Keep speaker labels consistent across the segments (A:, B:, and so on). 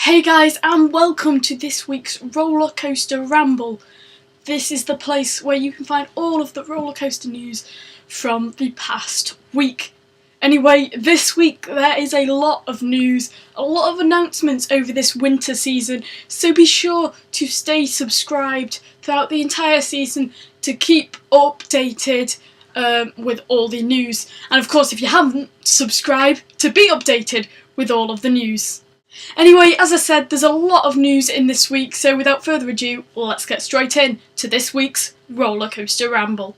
A: Hey guys, and welcome to this week's Rollercoaster Ramble. This is the place where you can find all of the roller coaster news from the past week. Anyway, this week there is a lot of news, a lot of announcements over this winter season, so be sure to stay subscribed throughout the entire season to keep updated with all the news. And of course, if you haven't, subscribe to be updated with all of the news. Anyway, as I said, there's a lot of news in this week, so without further ado, let's get straight in to this week's Rollercoaster Ramble.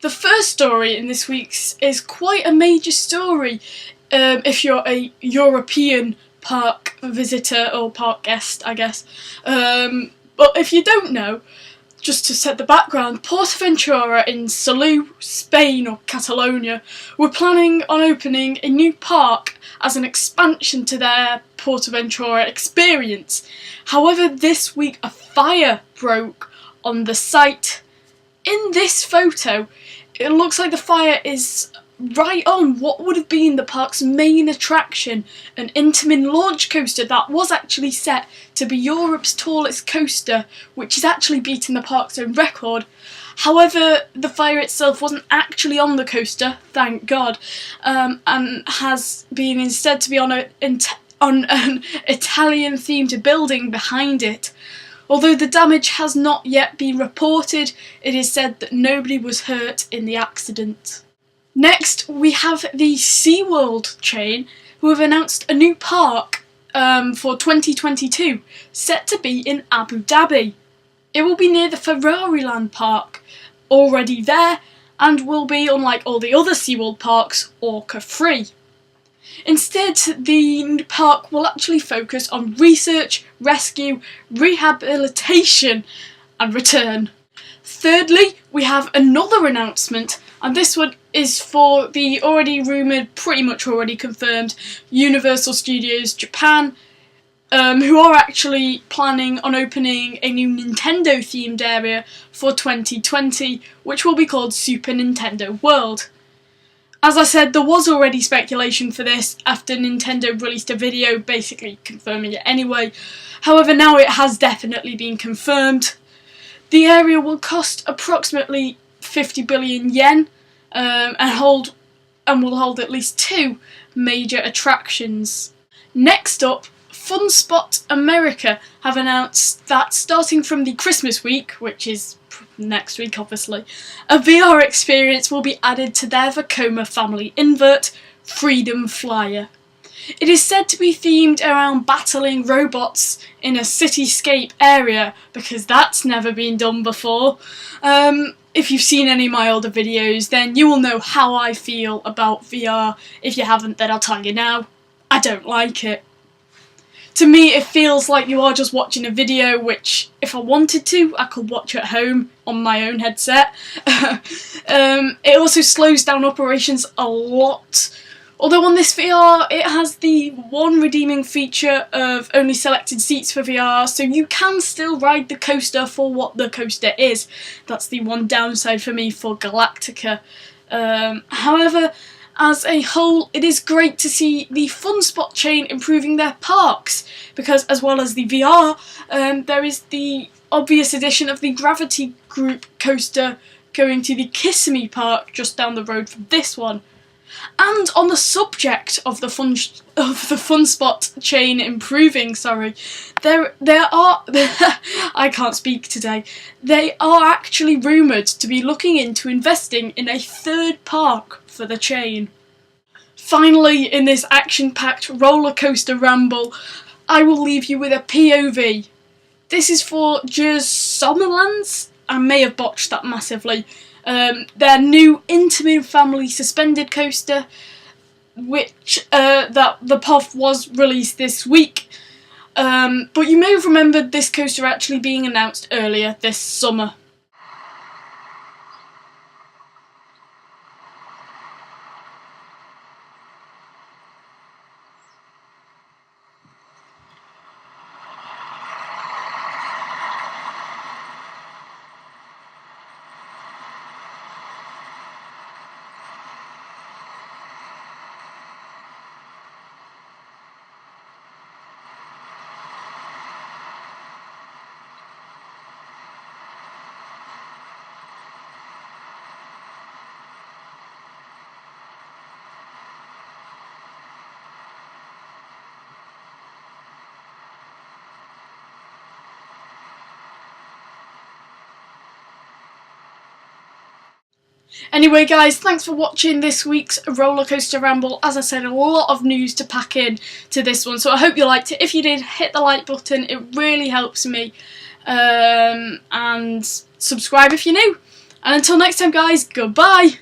A: The first story in this week's is quite a major story if you're a European park visitor or park guest, I guess. But if you don't know, just to set the background, Portaventura in Salou, Spain or Catalonia were planning on opening a new park as an expansion to their Portaventura experience. However, this week a fire broke on the site. In this photo, it looks like the fire is right on what would have been the park's main attraction, an Intamin launch coaster that was actually set to be Europe's tallest coaster, which is actually beating the park's own record. However, the fire itself wasn't actually on the coaster, thank God, and has been instead to be on an Italian-themed building behind it. Although the damage has not yet been reported, it is said that nobody was hurt in the accident. Next, we have the Seaworld chain, who have announced a new park for 2022, set to be in Abu Dhabi. It will be near the Ferrariland park, already there, and will be, unlike all the other Seaworld parks, orca-free. Instead, the park will actually focus on research, rescue, rehabilitation and return. Thirdly, we have another announcement, and this one is for the already rumoured, pretty much already confirmed, Universal Studios Japan, who are actually planning on opening a new Nintendo themed area for 2020, which will be called Super Nintendo World. As I said, there was already speculation for this after Nintendo released a video basically confirming it anyway. However, now it has definitely been confirmed. The area will cost approximately 50 billion yen and will hold at least 2 major attractions. Next up, FunSpot America have announced that starting from the Christmas week, which is next week obviously, a VR experience will be added to their Vekoma family invert, Freedom Flyer. It is said to be themed around battling robots in a cityscape area, because that's never been done before. If you've seen any of my older videos, then you will know how I feel about VR. If you haven't, then I'll tell you now. I don't like it. To me, it feels like you are just watching a video, which, if I wanted to, I could watch at home on my own headset. It also slows down operations a lot. Although on this VR, it has the one redeeming feature of only selected seats for VR, so you can still ride the coaster for what the coaster is. That's the one downside for me for Galactica. However, as a whole, it is great to see the FunSpot chain improving their parks, because as well as the VR, there is the obvious addition of the Gravity Group coaster going to the Kissimmee Park just down the road from this one. And on the subject of the FunSpot chain improving, there are I can't speak today. They are actually rumoured to be looking into investing in a third park for the chain. Finally, in this action-packed rollercoaster ramble, I will leave you with a POV. This is for Sommerlands. I may have botched that massively. Their new Intamin family suspended coaster, which that the POV was released this week. But you may have remembered this coaster actually being announced earlier this summer. Anyway guys, thanks for watching this week's Rollercoaster Ramble. As I said, a lot of news to pack in to this one, so I hope you liked it. If you did, hit the like button, it really helps me. And subscribe if you're new. And until next time guys, goodbye!